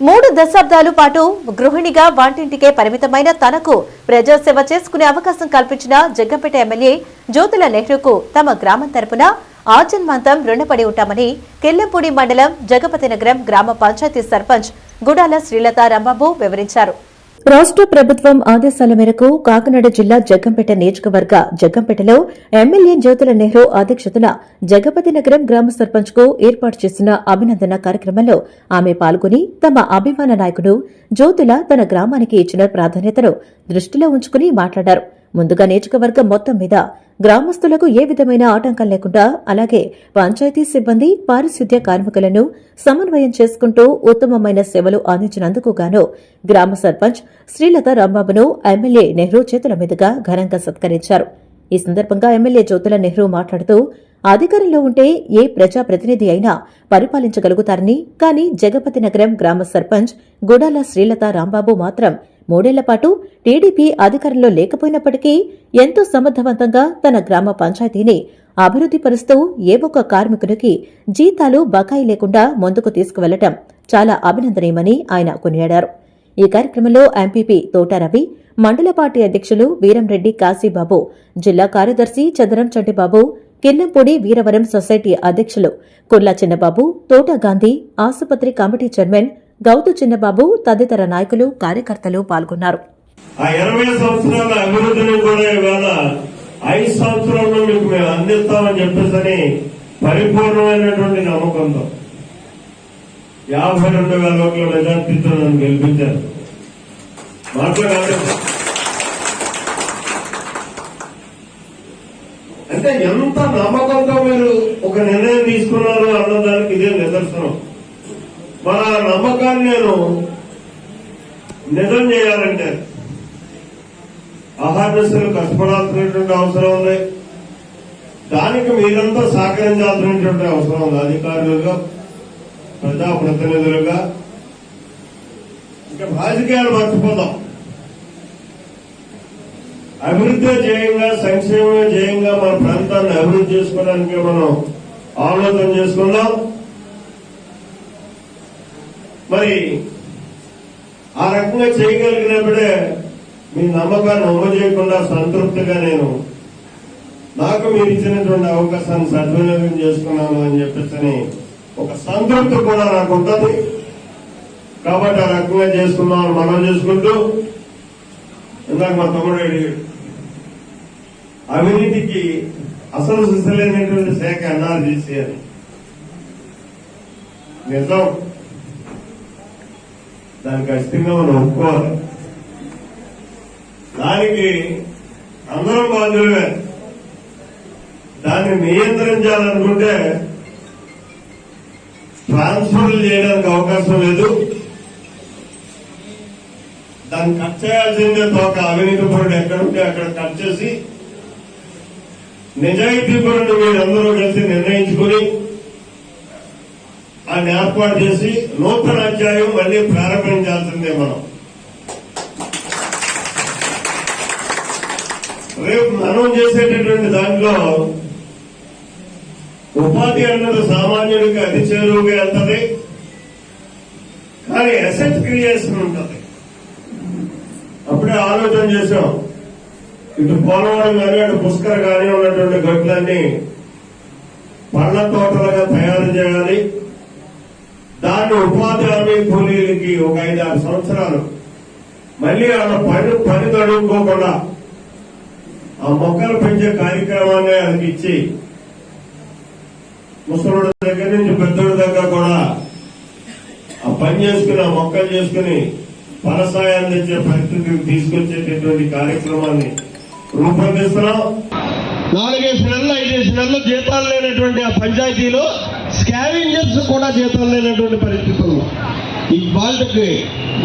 3 దశాబ్దాల పాటు గృహిణిగా వంటింటికే పరిమితమైన తనకు ప్రజాసేవ చేసుకునే అవకాశం కల్పించిన జగ్గంపేట ఎమ్మెల్యే జ్యోతుల నెహ్రూకు తమ గ్రామం తరపున ఆజన్మాంతం రుణపడి ఉంటామని కెల్లంపూడి మండలం జగపతినగరం గ్రామ పంచాయతీ సర్పంచ్ గుడాల శ్రీలత రాంబాబు వివరించారు. రాష్ట్ర ప్రభుత్వం ఆదేశాల మేరకు కాకినాడ జిల్లా జగ్గంపేట నియోజకవర్గ జగ్గంపేటలో ఎమ్మెల్యే జ్యోతుల నెహ్రూ అధ్యక్షతన జగపతినగరం గ్రామ సర్పంచ్ కు ఏర్పాటు చేసిన అభినందన కార్యక్రమంలో ఆమె పాల్గొని తమ అభిమాన నాయకుడు జ్యోతుల తన గ్రామానికి ఇచ్చిన ప్రాధాన్యతను దృష్టిలో ఉంచుకుని మాట్లాడారు. ముందుగా నియోజకవర్గం మొత్తం మీద గ్రామస్తులకు ఏ విధమైన ఆటంకం లేకుండా అలాగే పంచాయతీ సిబ్బంది పారిశుద్ధ్య కార్మికులను సమన్వయం చేసుకుంటూ ఉత్తమమైన సేవలు అందించినందుకు గాను గ్రామ సర్పంచ్ శ్రీలత రాంబాబును ఎమ్మెల్యే నెహ్రూ చేతుల మీదుగా ఘనంగా సత్కరించారు. ఈ సందర్భంగా ఎమ్మెల్యే జ్యోతుల నెహ్రూ మాట్లాడుతూ అధికారంలో ఉంటే ఏ ప్రజాప్రతినిధి అయినా పరిపాలించగలుగుతారని, కానీ జగపతినగరం గ్రామ సర్పంచ్ గుడాల శ్రీలత రాంబాబు మాత్రం 3 ఏళ్ల పాటు టీడీపీ అధికారంలో లేకపోయినప్పటికీ ఎంతో సమర్థవంతంగా తన గ్రామ పంచాయతీని అభివృద్ది పరుస్తూ ఏ ఒక్క కార్మికునికి జీతాలు బకాయి లేకుండా ముందుకు తీసుకువెళ్లడం చాలా అభినందనీయమని ఆయన కొనియాడారు. ఈ కార్యక్రమంలో ఎంపీపీ తోట రవి, మండల పార్టీ అధ్యక్షులు వీరంరెడ్డి కాశీబాబు, జిల్లా కార్యదర్శి చదరం చంటిబాబు, కిల్లంపూడి వీరవరం సొసైటీ అధ్యక్షులు కుర్లా చిన్నబాబు, తోట గాంధీ, ఆసుపత్రి కమిటీ చైర్మన్ గౌతు చిన్నబాబు తదితర నాయకులు కార్యకర్తలు పాల్గొన్నారు. 20 సంవత్సరాల అభివృద్ధిని కూడా ఇవాళ 5 సంవత్సరాల్లో మీకు మేము అందిస్తామని చెప్పేసి పరిపూర్ణమైనటువంటి నమ్మకంతో 52,000 ఓట్ల మెజార్టీతో నన్ను గెలిపించారు. మాట్లాడాలి అంటే ఎంత నమ్మకంతో మీరు ఒక నిర్ణయం తీసుకున్నారో అన్నదానికి ఇదే నిదర్శనం. మన నమ్మకాన్ని నేను నిజం చేయాలంటే అహర్నిశలు కష్టపడాల్సినటువంటి అవసరం ఉంది. దానికి మీరంతా సహకరించాల్సినటువంటి అవసరం ఉంది. అధికారులుగా, ప్రజాప్రతినిధులుగా. ఇంకా రాజకీయాలు మర్చిపోదాం. అభివృద్ధి జయంగా, సంక్షేమమే జయంగా మన ప్రాంతాన్ని అభివృద్ధి చేసుకోవడానికి మనం ఆలోచన చేసుకుందాం. మరి ఆ రకంగా చేయగలిగినప్పుడే మీ నమ్మకాన్ని అమలు చేయకుండా సంతృప్తిగా నేను నాకు మీరు ఇచ్చినటువంటి అవకాశాన్ని సద్వినియోగం చేసుకున్నాను అని చెప్పేసి ఒక సంతృప్తి కూడా నాకు ఉంటుంది. కాబట్టి ఆ రకంగా చేసుకున్నామని మనం చేసుకుంటూ ఇందాక మా తమ్ముడు అవినీతికి అసలు సిసలేనటువంటి శాఖ ఎన్ఆర్జీసీ అని నిజం. దానికి ఖచ్చితంగా మనం ఒప్పుకోవాలి. దానికి అందరం బాధ్యులమే. దాన్ని నియంత్రించాలనుకుంటే ట్రాన్స్ఫర్లు చేయడానికి అవకాశం లేదు. దాన్ని కట్ చేయాల్సిందే. తోక అవినీతి పరుడు ఎక్కడుంటే అక్కడ కట్ చేసి నిజాయితీ పరుడు మీరందరూ కలిసి నిర్ణయించుకుని ఆయన ఏర్పాటు చేసి నూతన అధ్యాయం మళ్లీ ప్రారంభించాల్సిందే. మనం రేపు మనం చేసేటటువంటి దాంట్లో ఉపాధి అన్నది సామాన్యుడికి అతి చేరువుగా వెళ్తుంది. కానీ అసెట్ క్రియేషన్ ఉంటుంది. అప్పుడే ఆలోచన చేశాం. ఇటు పోలవరం కానీ అటు పుష్కర్ కానీ ఉన్నటువంటి గట్లన్నీ పళ్ల తోటలుగా తయారు చేయాలి. దాన్ని ఉపాధి హామీ కూలీలకి ఒక 5-6 సంవత్సరాలు మళ్లీ వాళ్ళ పని తడుకోకుండా ఆ మొక్కలు పెంచే కార్యక్రమాన్ని వాళ్ళకి ఇచ్చి ముసలుడి దగ్గర నుంచి పెద్దోడి దగ్గర కూడా ఆ పని చేసుకుని ఆ మొక్కలు చేసుకుని ఫలసాయాన్ని తెచ్చే పరిస్థితికి తీసుకొచ్చేటటువంటి కార్యక్రమాన్ని రూపొందిస్తున్నాం. 4-5 నెలలు 5 నెలలు జీతాలు లేనటువంటి ఆ పంచాయతీలో స్కావెంజర్స్ కూడా జీతాలు లేనటువంటి పరిస్థితుల్లో ఈ వాళ్ళకి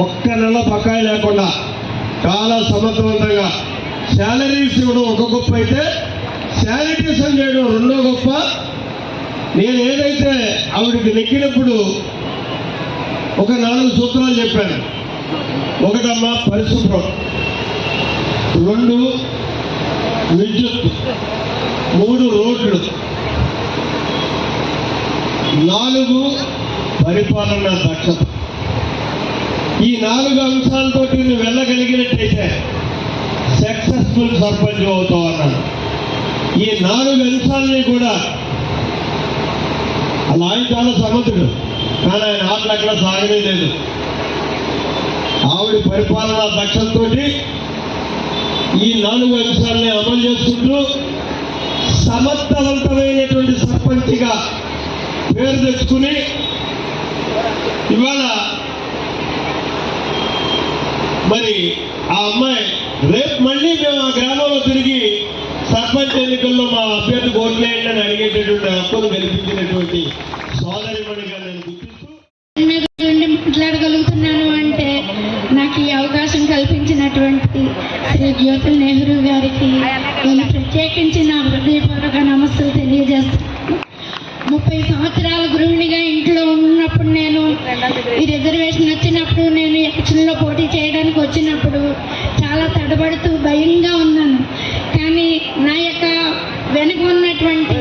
ఒక్క నెల బకాయి లేకుండా చాలా సమర్థవంతంగా శాలరీస్ ఇవ్వడం ఒక గొప్ప అయితే, శానిటేషన్ చేయడం రెండో గొప్ప. నేను ఏదైతే ఆవిడికి నెక్కినప్పుడు ఒక 4 సూత్రాలు చెప్పాను. ఒకటమ్మా పరిశుభ్రం, 2 విద్యుత్, 3 రోడ్లు, 4 పరిపాలన దక్షత. ఈ 4 అంశాలతో నువ్వు వెళ్ళగలిగినట్టయితే సక్సెస్ఫుల్ సర్పంచ్ అవుతావు అన్నాను. ఈ 4 అంశాలని కూడా అలా ఆయన చాలా సమర్థుడు, కానీ ఆయన ఆటలు అక్కడ సాగనే లేదు. ఆవిడ పరిపాలనా దక్షతతో ఈ 4 అంశాలని అమలు చేసుకుంటూ సమర్థవంతమైనటువంటి సర్పంచ్గా పేరు తెచ్చుకుని ఇవాళ మరి ఆ అమ్మాయి రేపు మళ్ళీ మేము ఆ గ్రామంలో తిరిగి సర్పంచ్ ఎన్నికల్లో మా అభ్యర్థి ఓట్లేయండి అని అడిగేటటువంటి హక్కును కల్పించినటువంటి సోదరిమణిగా నేను గుర్తిస్తూ మాట్లాడగలుగుతున్నాను అంటే నాకు ఈ అవకాశం కల్పించినటువంటి శ్రీ జ్యోతుల నెహ్రూ గారికి నేను ప్రత్యేకించి నా హృదయపూర్వక నమస్సులు తెలియజేస్తున్నాను. 30 సంవత్సరాల గృహిణిగా ఇంట్లో ఉన్నప్పుడు నేను ఈ రిజర్వేషన్ వచ్చినప్పుడు నేను ఎలక్షన్లో పోటీ చేయడానికి వచ్చినప్పుడు చాలా తడబడుతూ భయంగా ఉన్నాను. కానీ నా యొక్క వెనుక ఉన్నటువంటి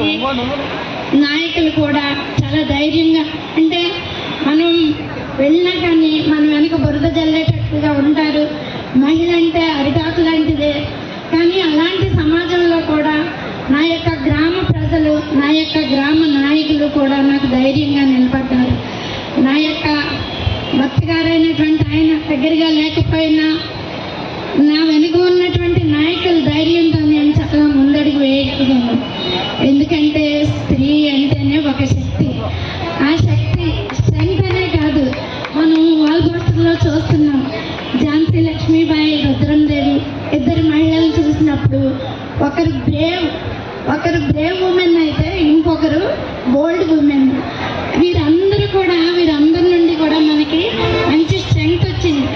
నాయకులు కూడా చాలా ధైర్యంగా, అంటే మనం వెళ్ళినా కానీ మనం వెనక బురద జల్లేటట్టుగా ఉంటారు. మహిళ అంటే అరిటాకు లాంటిదే. కానీ అలాంటి సమాజంలో కూడా నా యొక్క గ్రామ ప్రజలు, నా యొక్క గ్రామ నాయకులు కూడా నాకు ధైర్యంగా నిలబడ్డారు. నా యొక్క భర్త గారైనటువంటి ఆయన దగ్గరగా లేకపోయినా నా వెనుక ఉన్నటువంటి నాయకుల ధైర్యంతో నేను చక్కగా ముందడుగు వేయగలిగాను. ఎందుకంటే స్త్రీ అంటేనే ఒక శక్తి. ఆ శక్తి స్ట్రెంగ్త్ అనే కాదు, మనం వాల్ పోస్టర్లో చూస్తున్నాం. ఝాన్సీ లక్ష్మీబాయి, రుద్రందేవి ఇద్దరు మహిళలు చూసినప్పుడు ఒకరు బ్రేవ్ ఉమెన్ అయితే ఇంకొకరు బోల్డ్ ఉమెన్. వీరందరి నుండి కూడా మనకి మంచి స్ట్రెంగ్త్ వచ్చింది.